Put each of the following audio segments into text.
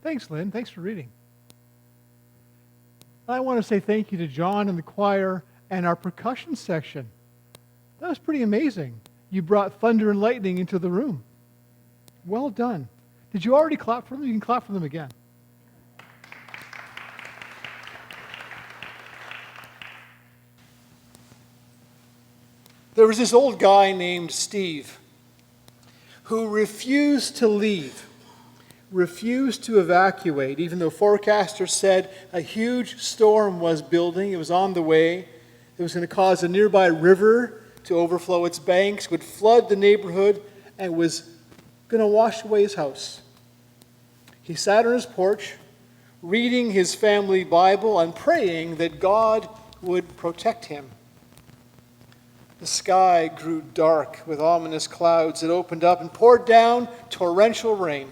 Thanks, Lynn. Thanks for reading. I want to say thank you to John and the choir and our percussion section. That was pretty amazing. You brought thunder and lightning into the room. Well done. Did you already clap for them? You can clap for them again. There was this old guy named Steve who refused to leave, refused to evacuate, even though forecasters said a huge storm was building. It was on the way. It was going to cause a nearby river to overflow its banks, would flood the neighborhood, and was going to wash away his house. He sat on his porch, reading his family Bible and praying that God would protect him. The sky grew dark with ominous clouds that opened up and poured down torrential rain.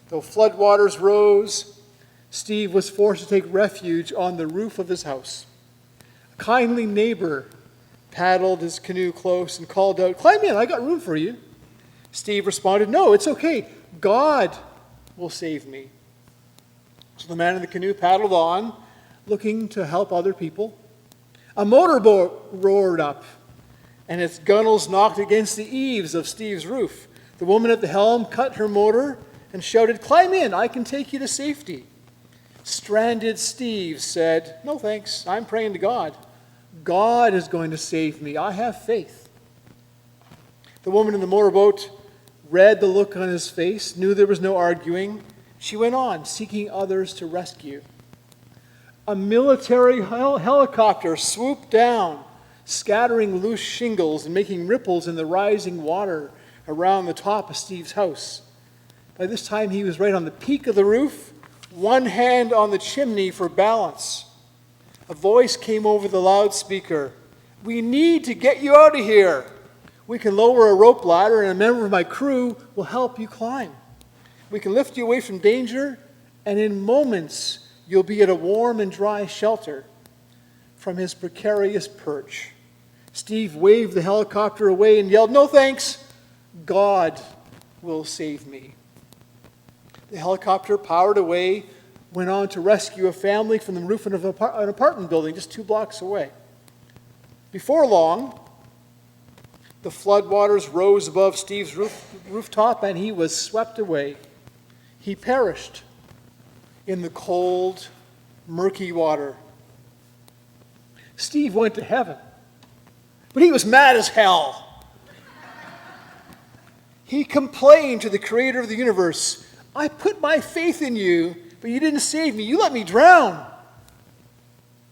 Though floodwaters rose, Steve was forced to take refuge on the roof of his house. A kindly neighbor paddled his canoe close and called out, "Climb in, I got room for you." Steve responded, "No, it's okay. God will save me." So the man in the canoe paddled on, looking to help other people. A motorboat roared up, and its gunnels knocked against the eaves of Steve's roof. The woman at the helm cut her motor and shouted, "Climb in, I can take you to safety." Stranded Steve said, "No thanks, I'm praying to God. God is going to save me. I have faith." The woman in the motorboat read the look on his face, knew there was no arguing. She went on, seeking others to rescue. A military helicopter swooped down, scattering loose shingles and making ripples in the rising water around the top of Steve's house. By this time, he was right on the peak of the roof, one hand on the chimney for balance. A voice came over the loudspeaker. "We need to get you out of here. We can lower a rope ladder and a member of my crew will help you climb. We can lift you away from danger, and in moments you'll be at a warm and dry shelter." From his precarious perch, Steve waved the helicopter away and yelled, "No thanks, God will save me." The helicopter powered away, went on to rescue a family from the roof of an apartment building just 2 blocks away. Before long, the floodwaters rose above Steve's rooftop and he was swept away. He perished in the cold, murky water. Steve went to heaven, but he was mad as hell. He complained to the creator of the universe, "I put my faith in you, but you didn't save me. You let me drown.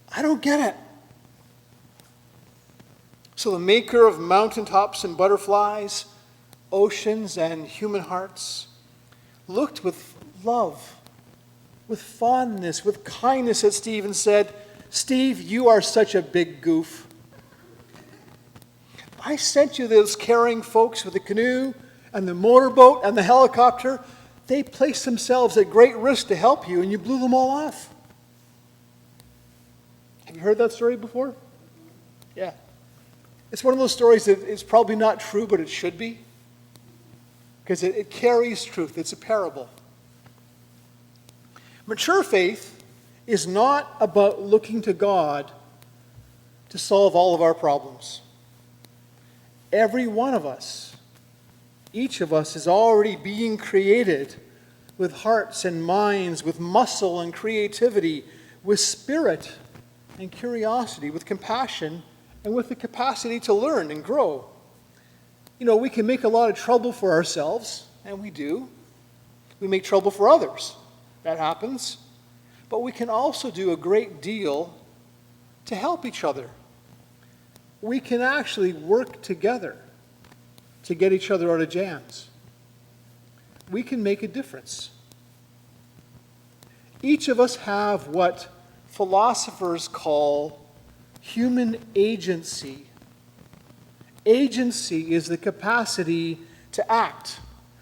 I don't get it." So the maker of mountaintops and butterflies, oceans and human hearts, looked with love, with fondness, with kindness at Steve and said, "Steve, you are such a big goof. I sent you those caring folks with the canoe and the motorboat and the helicopter. They placed themselves at great risk to help you, and you blew them all off." Have you heard that story before? Yeah. It's one of those stories that is probably not true, but it should be, because it carries truth. It's a parable. Mature faith is not about looking to God to solve all of our problems. Every one of us, each of us, is already being created with hearts and minds, with muscle and creativity, with spirit and curiosity, with compassion, and with the capacity to learn and grow. You know, we can make a lot of trouble for ourselves, and we do. We make trouble for others. That happens. But we can also do a great deal to help each other. We can actually work together to get each other out of jams. We can make a difference. Each of us have what philosophers call human agency. Agency is the capacity to act,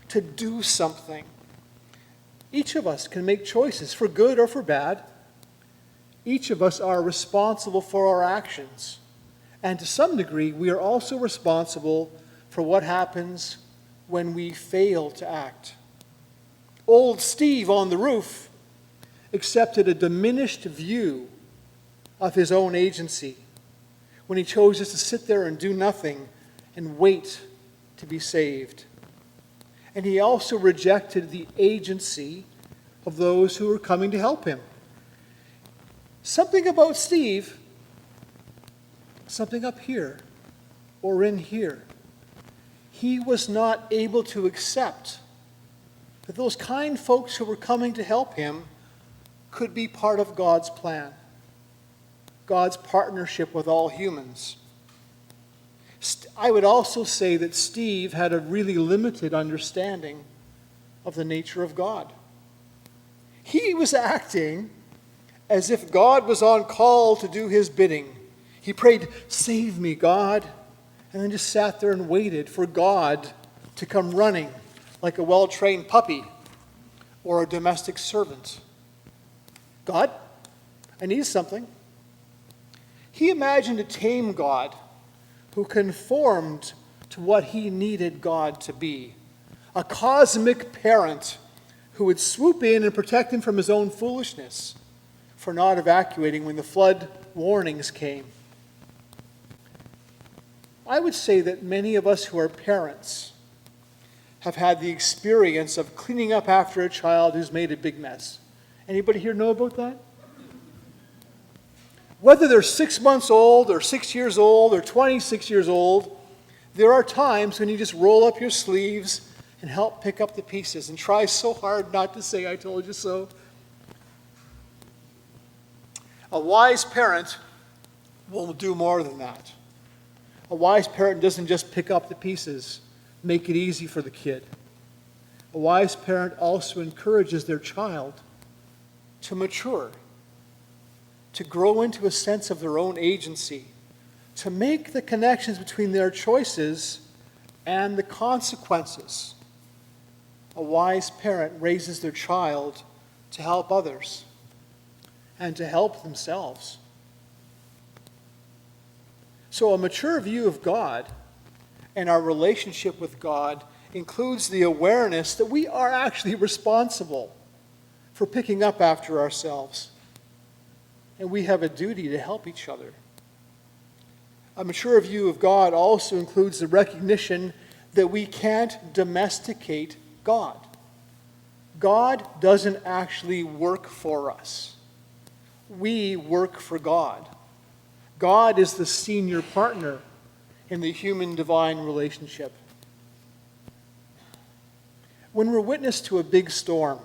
to do something. Each of us can make choices, for good or for bad. Each of us are responsible for our actions. And to some degree, we are also responsible for what happens when we fail to act, Old Steve on the roof accepted a diminished view of his own agency when he chose just to sit there and do nothing and wait to be saved. And he also rejected the agency of those who were coming to help him. Something about Steve, something up here or in here, he was not able to accept that those kind folks who were coming to help him could be part of God's plan, God's partnership with all humans. I would also say that Steve had a really limited understanding of the nature of God. He was acting as if God was on call to do his bidding. He prayed, "Save me, God," and then just sat there and waited for God to come running like a well-trained puppy or a domestic servant. "God, I need something." He imagined a tame God who conformed to what he needed God to be, a cosmic parent who would swoop in and protect him from his own foolishness for not evacuating when the flood warnings came. I would say that many of us who are parents have had the experience of cleaning up after a child who's made a big mess. Anybody here know about that? Whether they're 6 months old or 6 years old or 26 years old, there are times when you just roll up your sleeves and help pick up the pieces and try so hard not to say, "I told you so." A wise parent will do more than that. A wise parent doesn't just pick up the pieces, make it easy for the kid. A wise parent also encourages their child to mature, to grow into a sense of their own agency, to make the connections between their choices and the consequences. A wise parent raises their child to help others and to help themselves. So a mature view of God and our relationship with God includes the awareness that we are actually responsible for picking up after ourselves. And we have a duty to help each other. A mature view of God also includes the recognition that we can't domesticate God. God doesn't actually work for us. We work for God. God is the senior partner in the human-divine relationship. When we're witness to a big storm,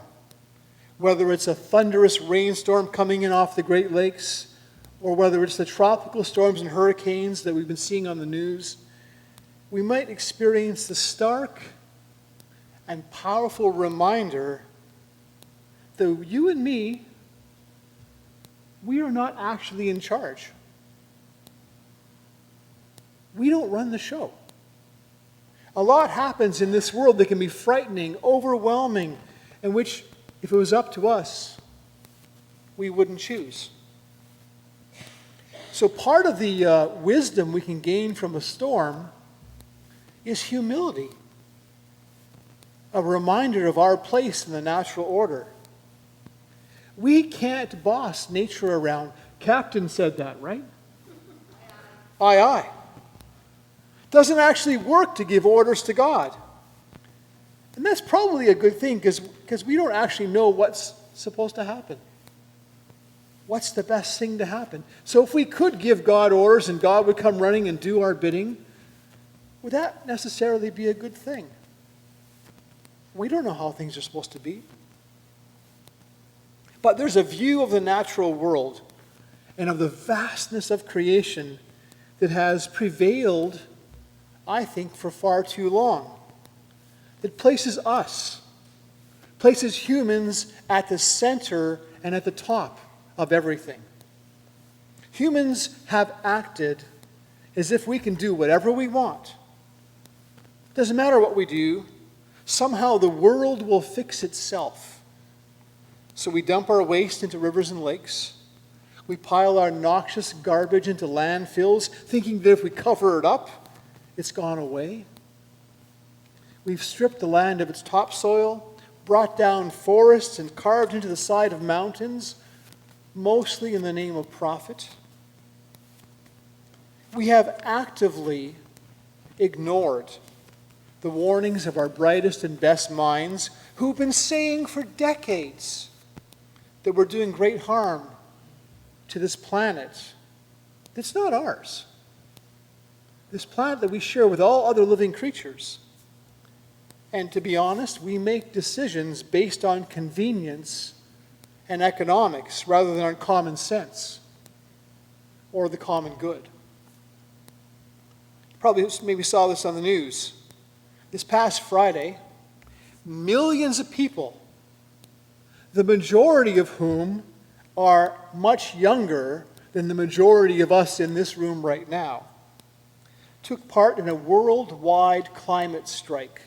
whether it's a thunderous rainstorm coming in off the Great Lakes, or whether it's the tropical storms and hurricanes that we've been seeing on the news, we might experience the stark and powerful reminder that you and me, we are not actually in charge. We don't run the show. A lot happens in this world that can be frightening, overwhelming, and which, if it was up to us, we wouldn't choose. So part of the wisdom we can gain from a storm is humility, a reminder of our place in the natural order. We can't boss nature around. Captain said that, right? Aye, aye. Doesn't actually work to give orders to God. And that's probably a good thing because we don't actually know what's supposed to happen. What's the best thing to happen? So if we could give God orders and God would come running and do our bidding, would that necessarily be a good thing? We don't know how things are supposed to be. But there's a view of the natural world and of the vastness of creation that has prevailed, I think, for far too long. It places us, places humans at the center and at the top of everything. Humans have acted as if we can do whatever we want. Doesn't matter what we do, somehow the world will fix itself. So we dump our waste into rivers and lakes. We pile our noxious garbage into landfills, thinking that if we cover it up, it's gone away. We've stripped the land of its topsoil, brought down forests and carved into the side of mountains, mostly in the name of profit. We have actively ignored the warnings of our brightest and best minds who've been saying for decades that we're doing great harm to this planet that's not ours. This planet that we share with all other living creatures. And to be honest, we make decisions based on convenience and economics rather than on common sense or the common good. Probably maybe saw this on the news. This past Friday, millions of people, the majority of whom are much younger than the majority of us in this room right now, took part in a worldwide climate strike.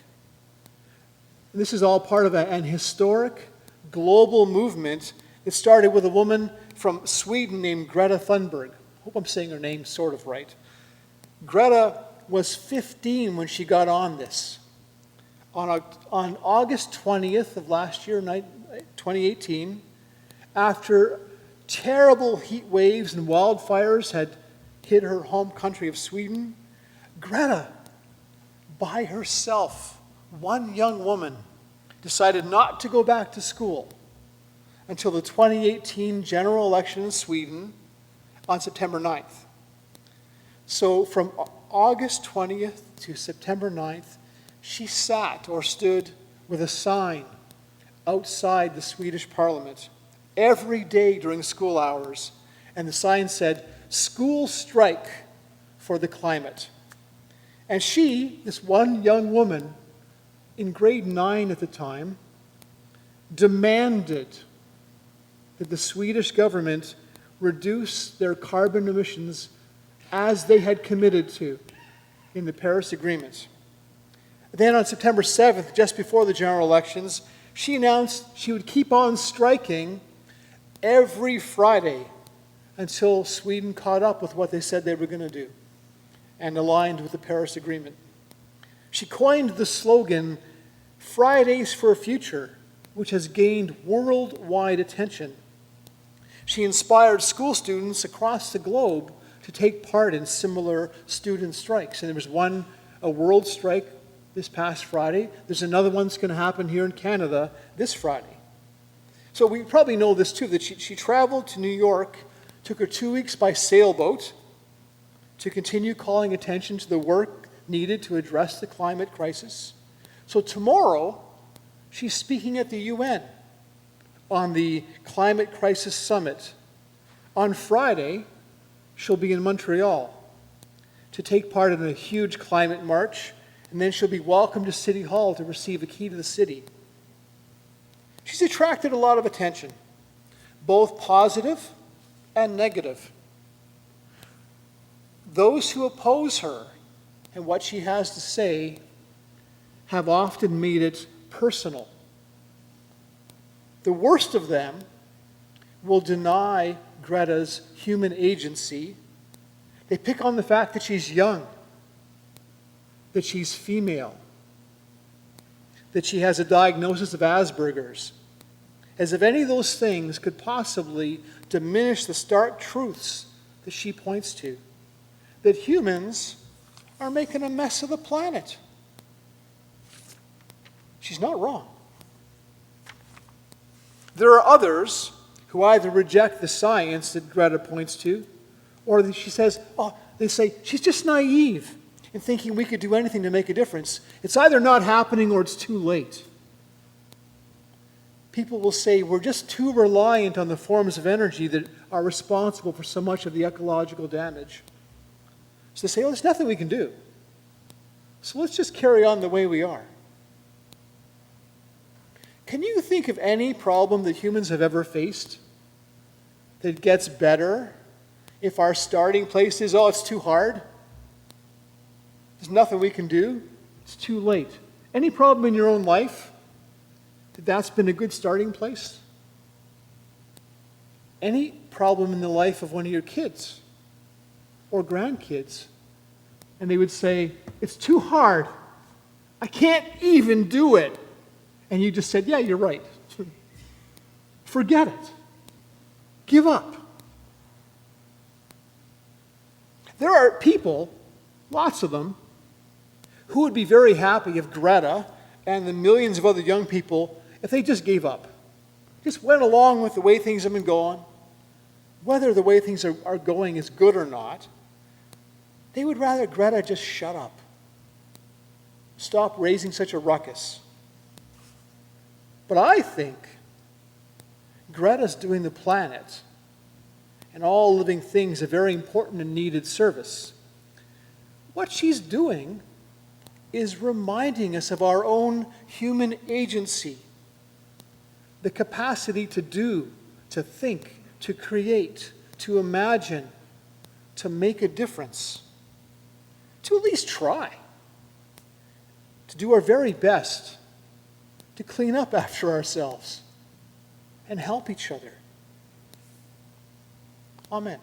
This is all part of an historic global movement that started with a woman from Sweden named Greta Thunberg. I hope I'm saying her name sort of right. Greta was 15 when she got on this. On August 20th of last year, 2018, after terrible heat waves and wildfires had hit her home country of Sweden, Greta, by herself, one young woman, decided not to go back to school until the 2018 general election in Sweden on September 9th. So from August 20th to September 9th, she sat or stood with a sign outside the Swedish parliament every day during school hours, and the sign said, "School strike for the climate." And she, this one young woman, in grade 9 at the time, demanded that the Swedish government reduce their carbon emissions as they had committed to in the Paris Agreement. Then on September 7th, just before the general elections, she announced she would keep on striking every Friday until Sweden caught up with what they said they were going to do and aligned with the Paris Agreement. She coined the slogan, "Fridays for a Future," which has gained worldwide attention. She inspired school students across the globe to take part in similar student strikes. And there was a world strike this past Friday. There's another one that's going to happen here in Canada this Friday. So we probably know this too, that she traveled to New York, took her 2 weeks by sailboat to continue calling attention to the work needed to address the climate crisis. So tomorrow, she's speaking at the UN on the Climate Crisis Summit. On Friday, she'll be in Montreal to take part in a huge climate march, and then she'll be welcomed to City Hall to receive a key to the city. She's attracted a lot of attention, both positive and negative. Those who oppose her and what she has to say have often made it personal. The worst of them will deny Greta's human agency. They pick on the fact that she's young, that she's female, that she has a diagnosis of Asperger's, as if any of those things could possibly diminish the stark truths that she points to, that humans are making a mess of the planet. She's not wrong. There are others who either reject the science that Greta points to, or they say, she's just naive in thinking we could do anything to make a difference. It's either not happening or it's too late. People will say we're just too reliant on the forms of energy that are responsible for so much of the ecological damage. So they say, there's nothing we can do. So let's just carry on the way we are. Can you think of any problem that humans have ever faced that gets better if our starting place is, it's too hard? There's nothing we can do. It's too late. Any problem in your own life that's been a good starting place? Any problem in the life of one of your kids or grandkids, and they would say, it's too hard. I can't even do it. and you just said, yeah, you're right. Forget it. Give up. There are people, lots of them, who would be very happy if Greta and the millions of other young people, if they just gave up, just went along with the way things have been going, whether the way things are going is good or not. They would rather Greta just shut up. Stop raising such a ruckus. But I think Greta's doing the planet and all living things a very important and needed service. What she's doing is reminding us of our own human agency, the capacity to do, to think, to create, to imagine, to make a difference, to at least try, to do our very best to clean up after ourselves and help each other. Amen.